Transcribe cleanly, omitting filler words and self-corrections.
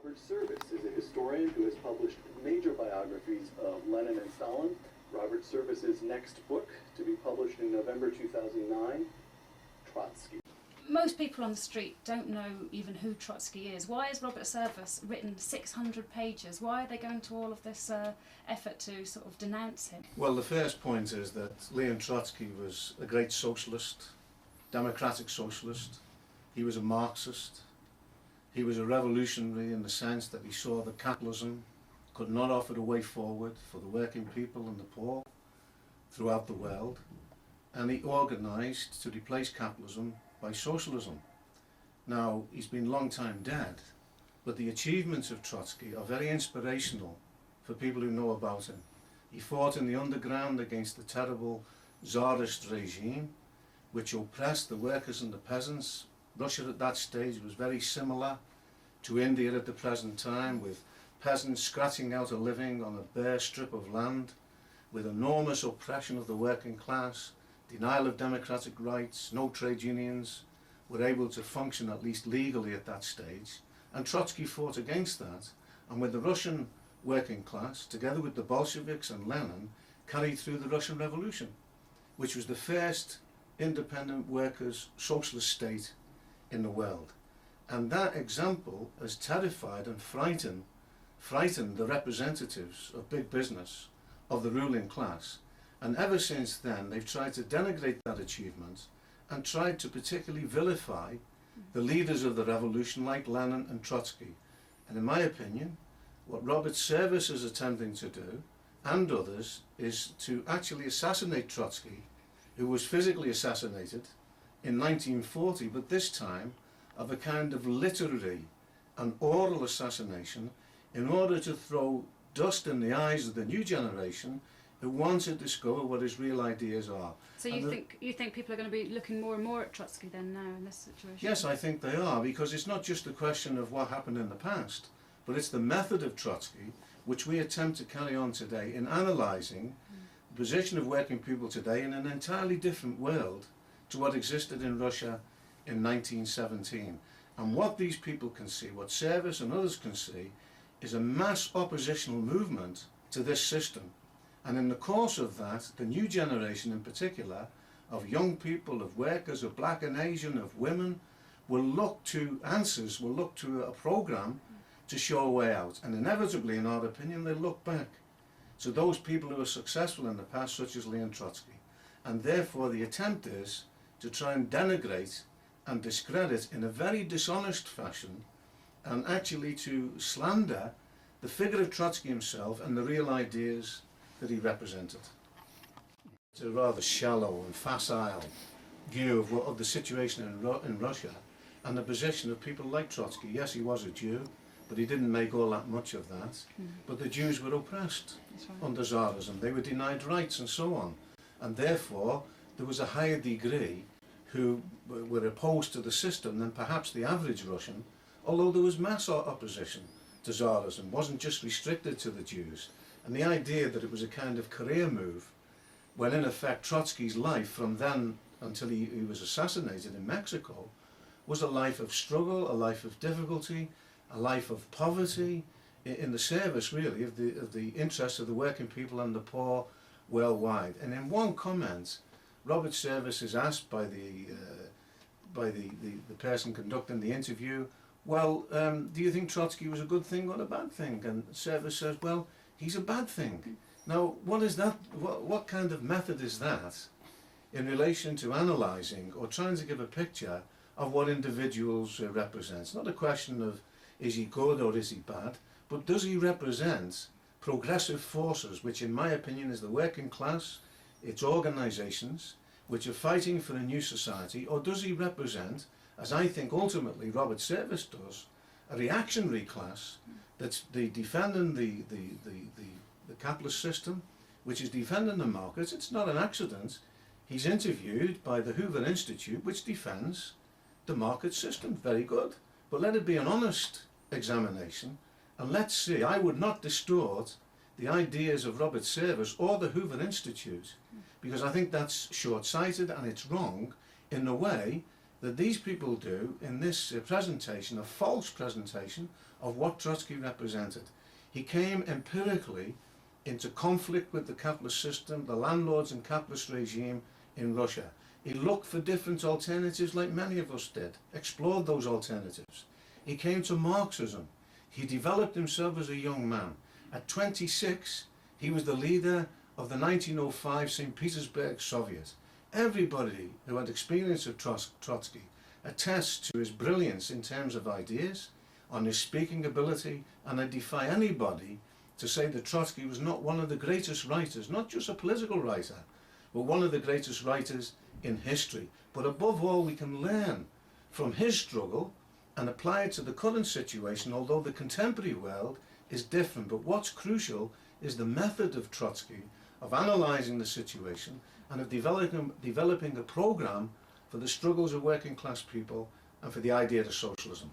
Robert Service is a historian who has published major biographies of Lenin and Stalin. Robert Service's next book, to be published in November 2009, Trotsky. Most people on the street don't know even who Trotsky is. Why has Robert Service written 600 pages? Why are they going to all of this effort to sort of denounce him? Well, the first point is that Leon Trotsky was a great socialist, democratic socialist. He was a Marxist. He was a revolutionary in the sense that he saw that capitalism could not offer a way forward for the working people and the poor throughout the world. And he organised to replace capitalism by socialism. Now, he's been long time dead, but the achievements of Trotsky are very inspirational for people who know about him. He fought in the underground against the terrible Tsarist regime, which oppressed the workers and the peasants. Russia at that stage was very similar to India at the present time, with peasants scratching out a living on a bare strip of land, with enormous oppression of the working class, denial of democratic rights, no trade unions were able to function at least legally at that stage. And Trotsky fought against that, and with the Russian working class, together with the Bolsheviks and Lenin, carried through the Russian Revolution, which was the first independent workers' socialist state in the world. And that example has terrified and frightened the representatives of big business, of the ruling class. And ever since then, they've tried to denigrate that achievement and tried to particularly vilify the leaders of the revolution like Lenin and Trotsky. And in my opinion, what Robert Service is attempting to do, and others, is to actually assassinate Trotsky, who was physically assassinated in 1940, but this time of a kind of literary and oral assassination in order to throw dust in the eyes of the new generation who want to discover what his real ideas are. So you think people are going to be looking more and more at Trotsky then now in this situation? Yes, I think they are, because it's not just a question of what happened in the past, but it's the method of Trotsky which we attempt to carry on today in analysing the position of working people today in an entirely different world to what existed in Russia in 1917. And what these people can see, what Service and others can see, is a mass oppositional movement to this system. And in the course of that, the new generation in particular, of young people, of workers, of black and Asian, of women, will look to answers, will look to a program to show a way out. And inevitably, in our opinion, they look back to those people who were successful in the past, such as Leon Trotsky. And therefore, the attempt is to try and denigrate and discredit in a very dishonest fashion, and actually to slander the figure of Trotsky himself and the real ideas that he represented. It's a rather shallow and facile view of the situation in Russia and the position of people like Trotsky. Yes, he was a Jew, but he didn't make all that much of that. But the Jews were oppressed under Tsarism. They were denied rights and so on. And therefore, there was a higher degree who were opposed to the system than perhaps the average Russian, although there was mass opposition to Tsarism. It wasn't just restricted to the Jews. And the idea that it was a kind of career move, when in effect Trotsky's life from then until he was assassinated in Mexico was a life of struggle, a life of difficulty, a life of poverty, in the service really of the interests of the working people and the poor worldwide. And in one comment, Robert Service is asked by the person conducting the interview, well, do you think Trotsky was a good thing or a bad thing? And Service says, well, he's a bad thing. Now, what is that? What kind of method is that in relation to analysing or trying to give a picture of what individuals represent? It's not a question of is he good or is he bad, but does he represent progressive forces, which in my opinion is the working class, its organisations, which are fighting for a new society, or does he represent, as I think ultimately Robert Service does, a reactionary class that's defending the capitalist system, which is defending the markets? It's not an accident. He's interviewed by the Hoover Institute, which defends the market system. Very good. But let it be an honest examination, and let's see. I would not distort the ideas of Robert Service or the Hoover Institute, because I think that's short-sighted and it's wrong in the way that these people do in this presentation, a false presentation of what Trotsky represented. He came empirically into conflict with the capitalist system, the landlords and capitalist regime in Russia. He looked for different alternatives like many of us did, explored those alternatives. He came to Marxism. He developed himself as a young man. At 26, he was the leader of the 1905 St. Petersburg Soviet. Everybody who had experience of Trotsky attests to his brilliance in terms of ideas, on his speaking ability, and I defy anybody to say that Trotsky was not one of the greatest writers, not just a political writer, but one of the greatest writers in history. But above all, we can learn from his struggle and apply it to the current situation, although the contemporary world is different. But what's crucial is the method of Trotsky, of analysing the situation and of developing a programme for the struggles of working class people and for the idea of socialism.